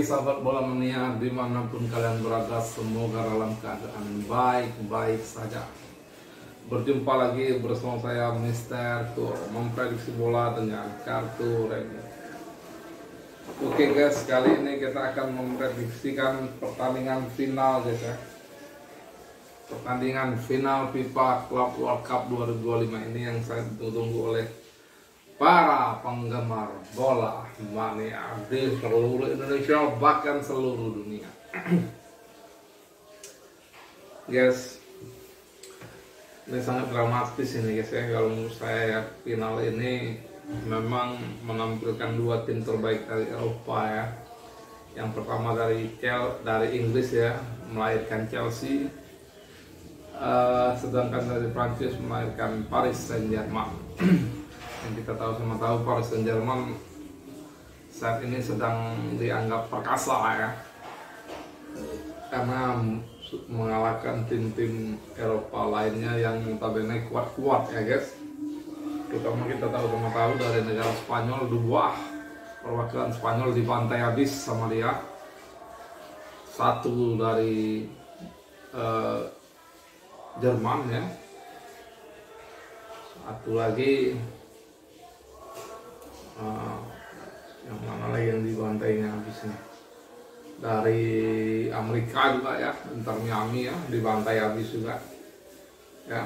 pagi sahabat bola mania dimanapun kalian berada, semoga dalam keadaan baik-baik saja. Berjumpa lagi bersama saya Mister Tur, memprediksi bola dengan kartu remi. Oke guys, kali ini kita akan memprediksikan pertandingan final guys ya. Pertandingan final FIFA Club World Cup 2025 ini yang saya tunggu oleh para penggemar bola mania di seluruh Indonesia, bahkan seluruh dunia. Guys, ini sangat dramatis ini guys ya. Kalau menurut saya ya, final ini memang menampilkan dua tim terbaik dari Eropa ya. Yang pertama dari Inggris ya, melahirkan Chelsea, sedangkan dari Prancis melahirkan Paris Saint-Germain. Yang kita tahu Paris Saint-Germain saat ini sedang dianggap perkasa ya, karena mengalahkan tim-tim Eropa lainnya yang notabene kuat-kuat ya guys. Terutama kita tahu dari negara Spanyol, dua perwakilan Spanyol dibantai habis sama dia. Satu dari Jerman ya, satu lagi yang mana lagi yang dibantainya habisnya, dari Amerika juga ya, Inter Miami ya, dibantai habis juga ya.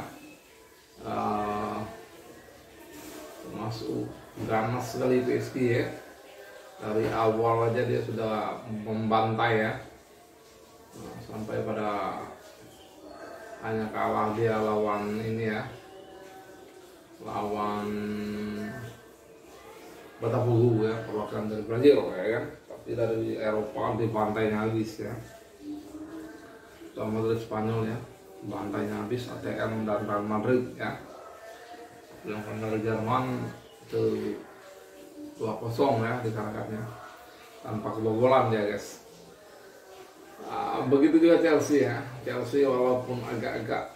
Termasuk ganas sekali PSG ya, dari awal aja dia sudah membantai ya, sampai pada hanya kalah dia lawan ini ya, lawan Botafogo ya, perwakilan dari Brazil ya kan. Tapi dari Eropa dibantainya habis ya, sama dari Spanyol ya, bantainya habis ATM dan Real Madrid ya. Yang dari Jerman itu 2-0 ya dikalahkannya tanpa kebobolan ya guys. Begitu juga Chelsea ya. Chelsea walaupun agak-agak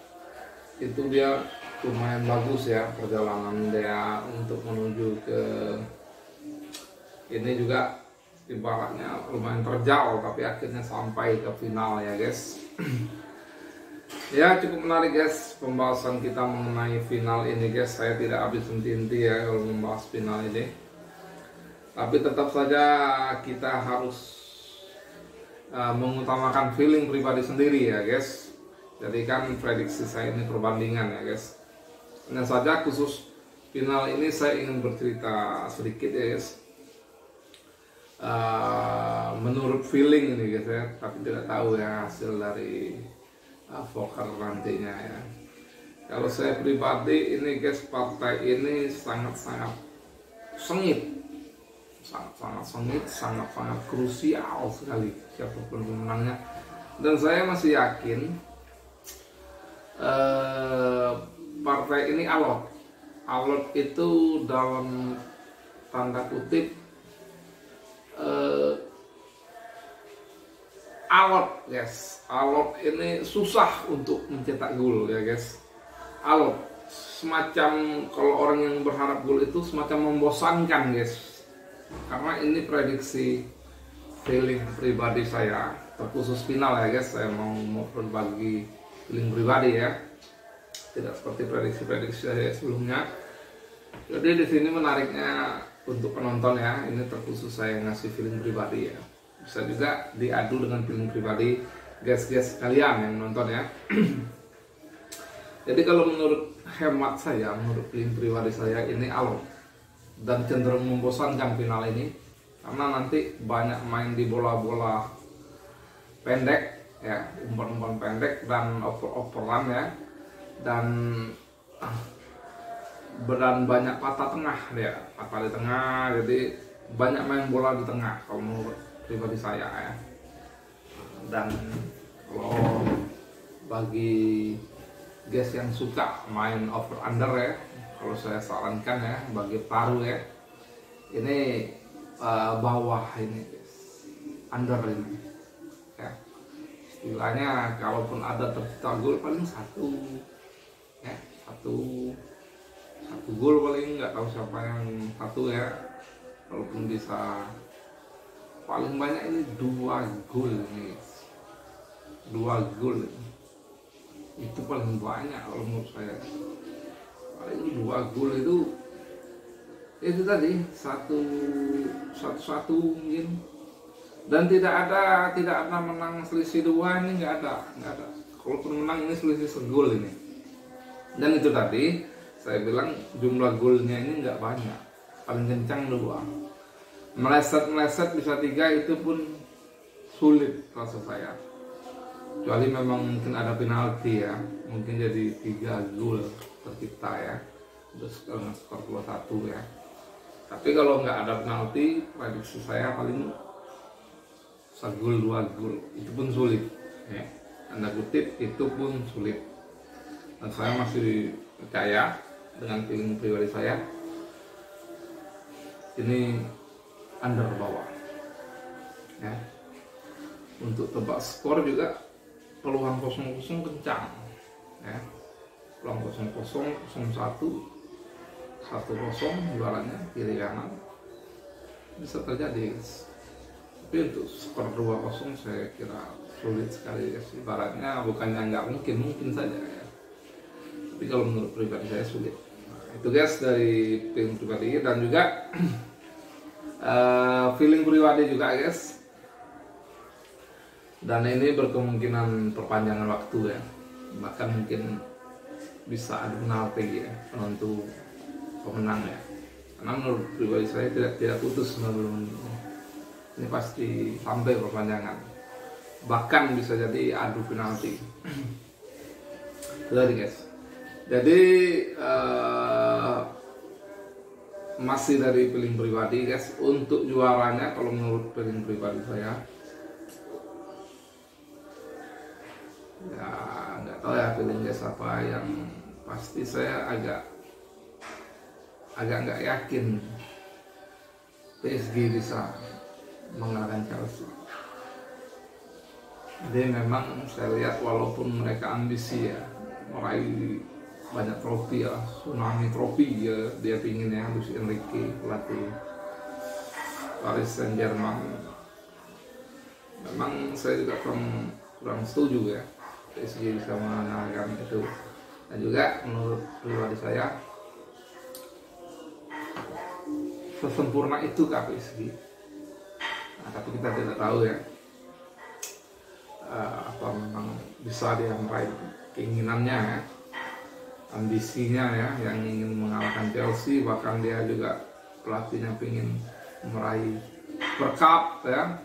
itu dia lumayan bagus ya perjalanan dia untuk menuju ke ini juga, ibaratnya lumayan terjal, tapi akhirnya sampai ke final ya guys. Ya cukup menarik guys pembahasan kita mengenai final ini guys. Saya tidak habis henti ya kalau membahas final ini, tapi tetap saja kita harus mengutamakan feeling pribadi sendiri ya guys. Jadi kan prediksi saya ini perbandingan ya guys. Hanya saja khusus final ini saya ingin bercerita sedikit ya guys. Menurut feeling ini guys ya, tapi tidak tahu ya hasil dari poker nantinya ya. Kalau saya pribadi ini guys, partai ini sangat-sangat sengit, sangat-sangat sengit, sangat-sangat krusial sekali siapapun pemenangnya. Dan saya masih yakin partai ini alot itu dalam tanda kutip alot guys. Alot ini susah untuk mencetak gol ya guys. Alot semacam, kalau orang yang berharap gol itu semacam membosankan guys. Karena ini prediksi feeling pribadi saya, terkhusus final ya guys. Saya mau berbagi feeling pribadi ya, tidak seperti prediksi-prediksi saya sebelumnya. Jadi di sini menariknya untuk penonton ya, ini terkhusus saya ngasih feeling pribadi ya. Bisa juga diadu dengan feeling pribadi guys kalian yang nonton ya. Jadi kalau menurut hemat saya, menurut feeling pribadi saya ini alot dan cenderung membosankan final ini, karena nanti banyak main di bola-bola pendek ya, umpan-umpan pendek dan oper-operan ya, dan banyak patah tengah ya, patah di tengah. Jadi banyak main bola di tengah kalau menurut pribadi saya ya. Dan kalau bagi guys yang suka main over under ya, kalau saya sarankan ya, bagi paru ya, ini bawah ini guys, under ini ya. Istilahnya kalaupun ada tercipta gol paling satu ya, satu gol paling, nggak tahu siapa yang satu ya. Walaupun bisa paling banyak ini 2 gol nih, 2 gol itu paling banyak kalau menurut saya. Paling 2 gol itu tadi satu mungkin, dan tidak ada menang selisih 2 ini, nggak ada. Kalaupun menang ini selisih segol ini. Dan itu tadi saya bilang jumlah golnya ini nggak banyak, paling kencang 2. Meleset bisa 3 itu pun sulit rasa saya, kecuali memang mungkin ada penalti ya, mungkin jadi 3 gol tercipta ya, terus skor 2-1 ya. Tapi kalau nggak ada penalti, prediksi saya paling 1 gol 2 gol, itu pun sulit ya. Tanda kutip itu pun sulit. Dan saya masih percaya dengan feeling pribadi saya, ini under bawah ya. Untuk tebak skor juga peluang 0-0 kencang ya, peluang 0-0, 0-1, 1-0 jualannya kiri kanan bisa terjadi. Tapi untuk skor 2-0 saya kira sulit sekali ya. Ibaratnya bukannya nggak mungkin saja ya, tapi kalau menurut pribadi saya sulit. Nah, itu guys dari feeling pribadi, dan juga feeling pribadi juga guys, dan ini berkemungkinan perpanjangan waktu ya, bahkan mungkin bisa ada penalti ya, penentu pemenang ya, karena menurut pribadi saya tidak putus sebelum ini, pasti sampai perpanjangan, bahkan bisa jadi adu penalti. Jadi guys, jadi masih dari feeling pribadi guys, untuk juaranya kalau menurut feeling pribadi saya ya nggak tahu ya feeling guys apa, yang pasti saya agak nggak yakin PSG bisa mengalahkan Chelsea. Jadi memang saya lihat walaupun mereka ambisi ya meraih banyak trofi ya, tsunami trofi ya, dia pingin ya, Luis Enrique pelatih Paris Saint-Germain. Memang saya juga kurang setuju ya PSG bisa mengalahkan itu, dan juga menurut pribadi saya sesempurna itu kah PSG. Nah, tapi kita tidak tahu ya apa memang bisa dia meraih keinginannya ya, ambisinya ya, yang ingin mengalahkan Chelsea. Bahkan dia juga pelatihnya ingin meraih Cup ya.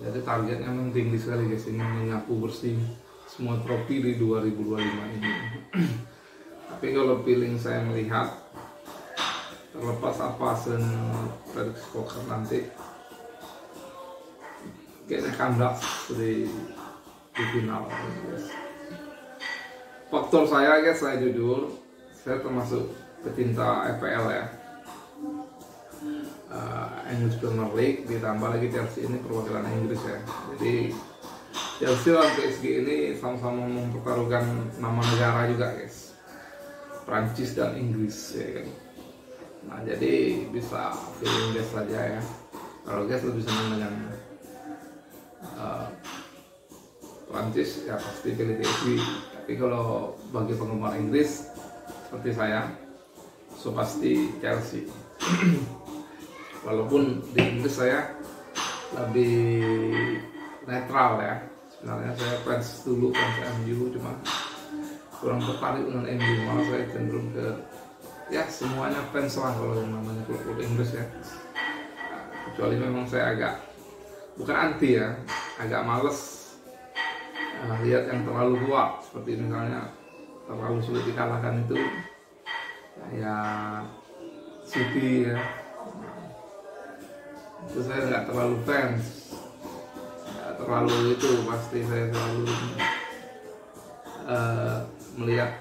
Jadi targetnya penting sekali guys, ingin menyapu bersih semua trofi di 2025 ini. Tapi kalau feeling saya melihat, terlepas apa prediksi poker nanti, kayaknya kandas di final guys. Faktor saya guys, saya jujur, saya termasuk pecinta FPL ya, English Premier League, ditambah lagi Chelsea ini perwakilan Inggris ya. Jadi Chelsea dan PSG ini sama-sama mempertaruhkan nama negara juga guys, Prancis dan Inggris ya kan. Nah jadi bisa feeling guys saja ya, kalau guys lebih senang dengan Prancis ya pasti pilih PSG. Tapi kalau bagi penggemar Inggris seperti saya, so pasti Chelsea. Walaupun di Inggris saya lebih netral ya, sebenarnya saya fans MU, cuma kurang tertarik dengan MU, malah saya cenderung ke ya semuanya fans lah kalau yang namanya klub Inggris ya. Kecuali memang saya agak, bukan anti ya, agak males lihat yang terlalu kuat, seperti misalnya terlalu sulit dikalahkan itu ya City ya, itu saya nggak terlalu fans, nggak terlalu itu, pasti saya selalu melihat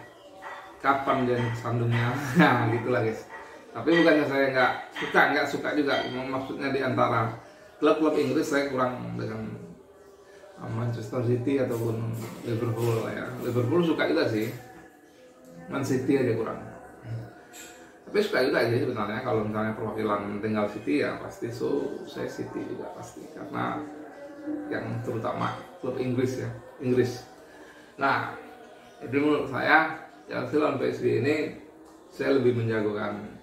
kapan dia sandungnya. Nah gitulah guys. Tapi bukannya saya nggak suka juga, maksudnya di antara klub-klub Inggris saya kurang dengan Manchester City ataupun Liverpool ya. Liverpool suka juga sih, Man City aja kurang. Tapi suka juga sih sebenarnya kalau misalnya perwakilan tinggal City ya pasti saya City juga pasti, karena yang terutama klub Inggris ya, Inggris. Nah, jadi menurut saya Chelsea lawan PSG ini saya lebih menjagokan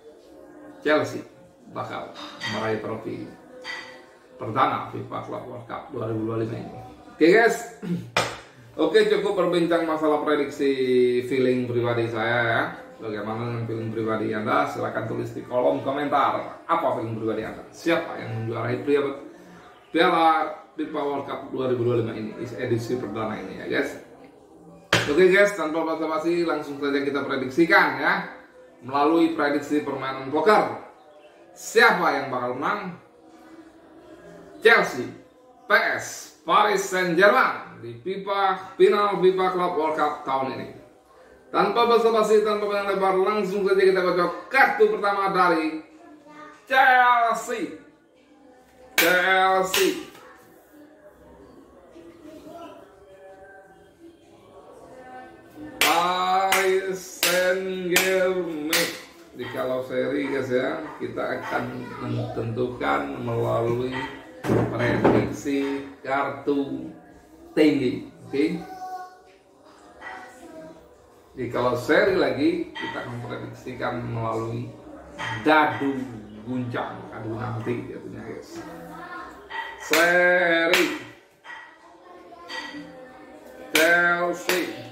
Chelsea bakal meraih trofi pertama FIFA Club World Cup 2025 ini. Oke guys, oke, cukup berbincang masalah prediksi feeling pribadi saya ya. Bagaimana dengan feeling pribadi Anda? Silahkan tulis di kolom komentar. Apa feeling pribadi Anda? Siapa yang menjuarai Piala FIFA World Cup 2025 ini, edisi perdana ini ya guys. Oke guys, tanpa basa-basi langsung saja kita prediksikan ya, melalui prediksi permainan poker. Siapa yang bakal menang? Chelsea, PS, Paris Saint-Germain di final FIFA Club World Cup tahun ini. Tanpa basa-basi, tanpa panjang lebar, langsung saja kita baca kartu pertama dari Chelsea. Paris Saint-Germain. Di kalau seri guys ya, kita akan menentukan melalui prediksi kartu tinggi. Oke. Di kalau seri lagi kita akan prediksikan melalui dadu guncang, adu nanti jatuhnya guys. Seri Chelsea,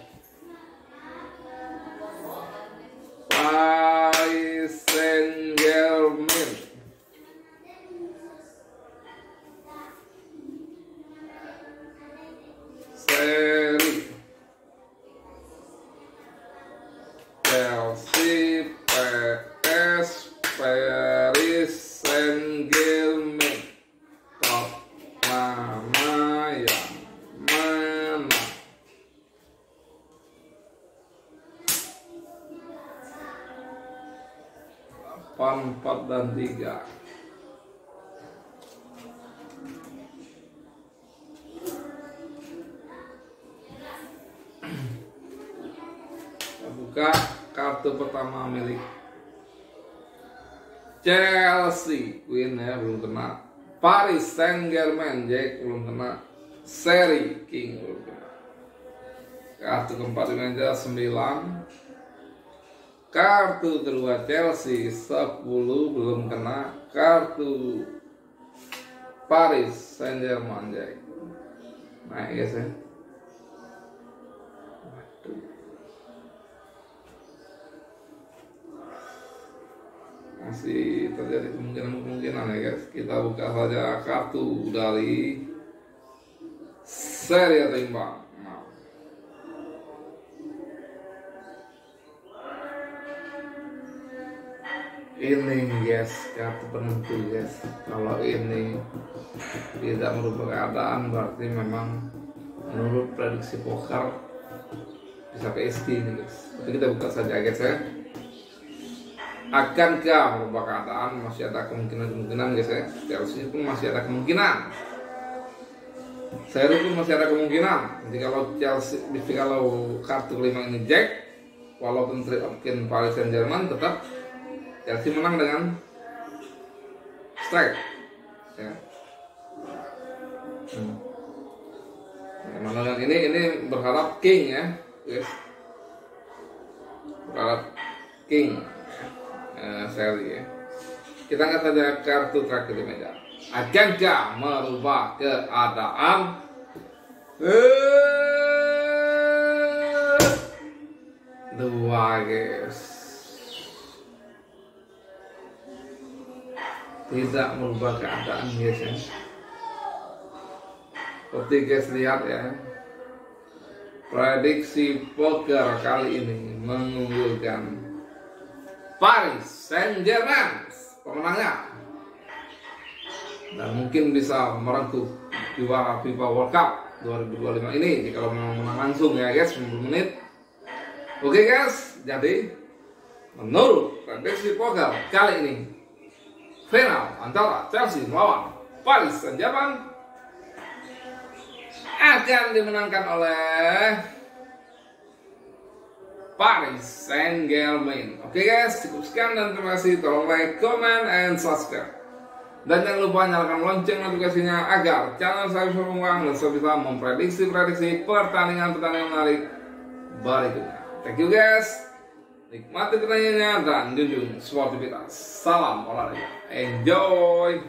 Paris Saint-Germain. Seri Chelsea, PS, Paris Saint-Germain. Top nama yang mana? 8, 4, dan 3. Kita buka kartu pertama milik Chelsea, Queen ya, belum kena. Paris Saint-Germain, Jack, belum kena. Seri King, belum kena. Kartu keempat di meja 9. Kartu kedua Chelsea 10, belum kena. Kartu Paris Saint-Germain, Jack. Naik guys ya. Waduh. Masih terjadi kemungkinan ya guys. Kita buka saja kartu dari seri atau imbang. Nah. Ini guys kartu penentu guys. Kalau ini tidak merubah keadaan berarti memang menurut prediksi poker bisa PSG ini guys. Tapi kita buka saja guys ya. Akankah merubah keadaan? Masih ada kemungkinan guys ya. Chelsea pun masih ada kemungkinan. Seri pun masih ada kemungkinan. Jadi kalau Chelsea, kalau kartu kelima ini Jack, walaupun trade option Paris Saint-Germain, tetap Chelsea menang dengan strike. Ya. Nah, dengan ini berharap King ya, guys. Berharap King. Seri ya. Kita angkat saja kartu terakhir di meja. Akankah merubah keadaan? Dua guys. Tidak merubah keadaan guys ya. Seperti guys lihat ya. Prediksi poker kali ini mengunggulkan Paris Saint-Germain pemenangnya, dan mungkin bisa merengkuh juara FIFA World Cup 2025 ini jika memang menang langsung ya guys, 90 menit. Oke guys, jadi menurut prediksi poker kali ini final antara Chelsea melawan Paris Saint-Germain akan dimenangkan oleh Paris Saint-Germain. Oke guys, cukup sekian dan terima kasih. Tolong like, comment, and subscribe. Dan jangan lupa nyalakan lonceng notifikasinya agar channel saya bisa berkembang dan saya bisa memprediksi pertandingan-pertandingan menarik berikutnya. Thank you guys. Nikmati pertanyaannya dan junjung sportivitas. Salam olahraga. Enjoy.